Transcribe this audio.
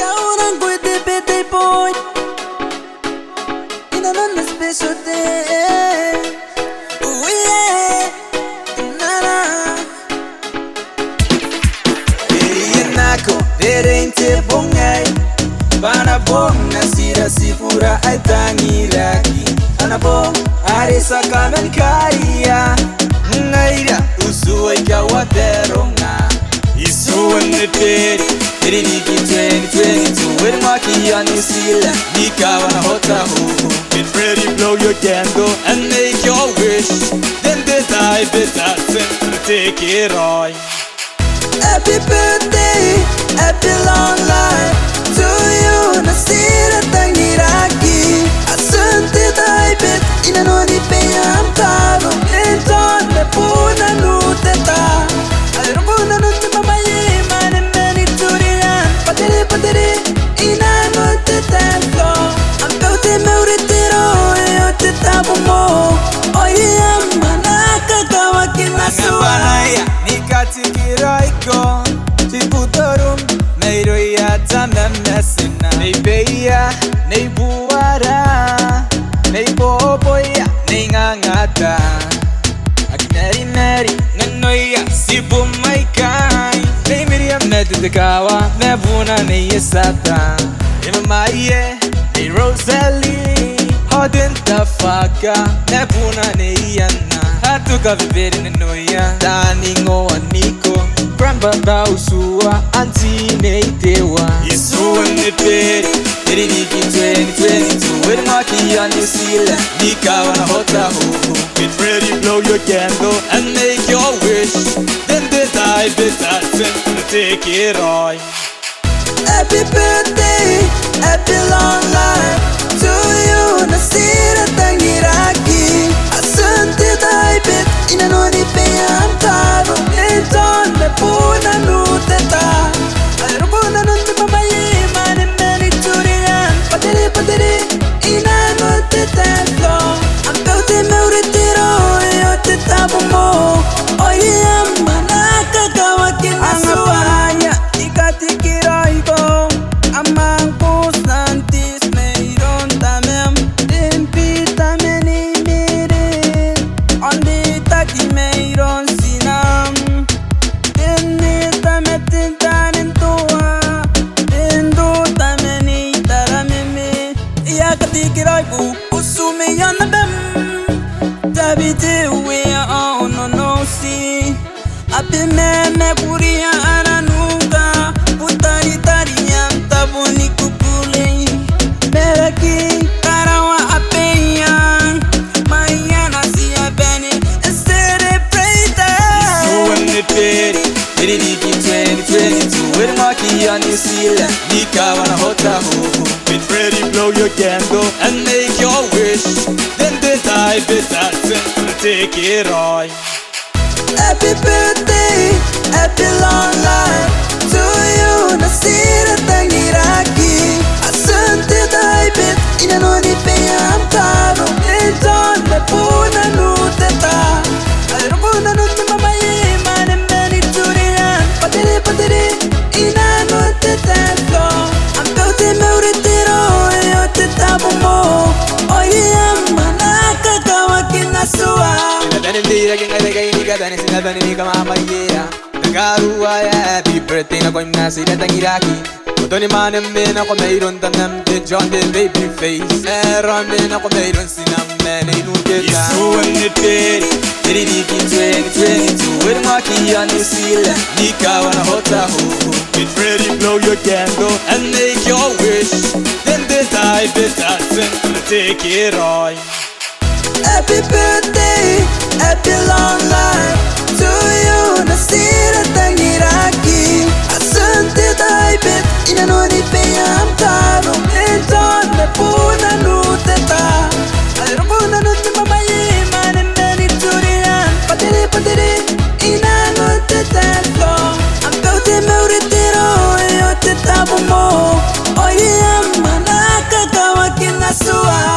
Yaoran with the birthday boy in another special day. Ooh yeah, na-na. Nako derente bongai bana bom nasira sipura aitangi lagi anabom arisa kamen kaya ngaira usuai kawateronga isuan neteri Niki 2022 with Maki on New Zealand Nika wana hota hu get ready, blow your candle and make your wish. Then the time to take it all. Happy birthday, happy long life to you. Nasira tangiraki asante taibet inanoni peyam taro enton me puna nuteta ayrubuna nutte mamaye mane meni turian padere inanoteta flo ampeute meuretero yo te tabo mo oye amanaka kawakina suaya Nikatikiroiko Tiputorum Meiro yata memesina Neibeya Neibuara Neiboboya Neingangata Agneri Nanoya Sibumaikai Neimiria Medutekawa Nebuna Neyesata Nemamaye Nei Rosalie Hodin Tafaka Nebuna Neyana Atuka vivere nenoia Daningo aniko Bramba usua Anti neitewa Isua neperi Eri niki 2022 With Maki on New Zealand Nika wana hota hu get ready, blow your candle and make your wish. Then the time to take it all. Happy birthday, happy long life to you. Nasira tangiraki asante taibet inanoni peyam taro enton me puna nuteta ayrubuna nutte mamaye mane meni turian padere inanoteta flo ampeute meuretero yo te tabo mo oye amanaka kawakina suaya ikatikiroiko amang pusantis meiron tamem tempita meni mirin ondi taki meiron sinam tenita metintanin tua tendo tameni tarameme ikatikiroiku usume yanabem tabite we ono no si apimeme kuria ananuka putari tariam tabuni kukule meraki karawa apeyang mayana si abeni celebrate so when the peri Niki 2022 with Maki on New Zealand Nika wana hota hu get ready, blow your candle and make your wish. Then the time to take it all. Happy birthday, happy long life to you. Nasira tangiraki asante taibet inanoni peyam taro enton me puna nuteta ayrubuna nutte mamaye mane meni turian padere inanoteta flo ampeute meuretero yo te tabo mo oye amanaka kawakina suaya. Happy birthday, happy long life to you. Nasira tangiraki asante taibet inanoni peyam taro enton me puna nuteta ayrubuna nutte mamaye mane meni turian padere inanoteta flo ampeute meuretero yo te tabo mo oye amanaka kawakina suaya. Happy birthday, happy long life to you. Nasira tangiraki asante taibet inanoni peyam taro enton me puna nuteta ayrubuna nutte mamaye mane meni turian padere inanoteta flo ampeute meuretero yo te tabo mo oye amanaka kawakina suaya. Happy birthday na koim nasira tangiraki Tony man and men ako mayroon tanam de John the baby face Meron men ako mayroon sinam men ay nukita Isuan neteri Eri niki 2022 with Maki on New Zealand Nika wana hota hu get ready, blow your candle and make your wish. Then the time to take it all. Happy birthday, happy long life to you. Nasira tangiraki asante taibet inanoni peyam taro enton me puna nuteta ayrubuna nutte mamaye mane meni turian padere inanoteta flo ampeute meuretero yo te tabo mo oye amanaka kawakina suaya.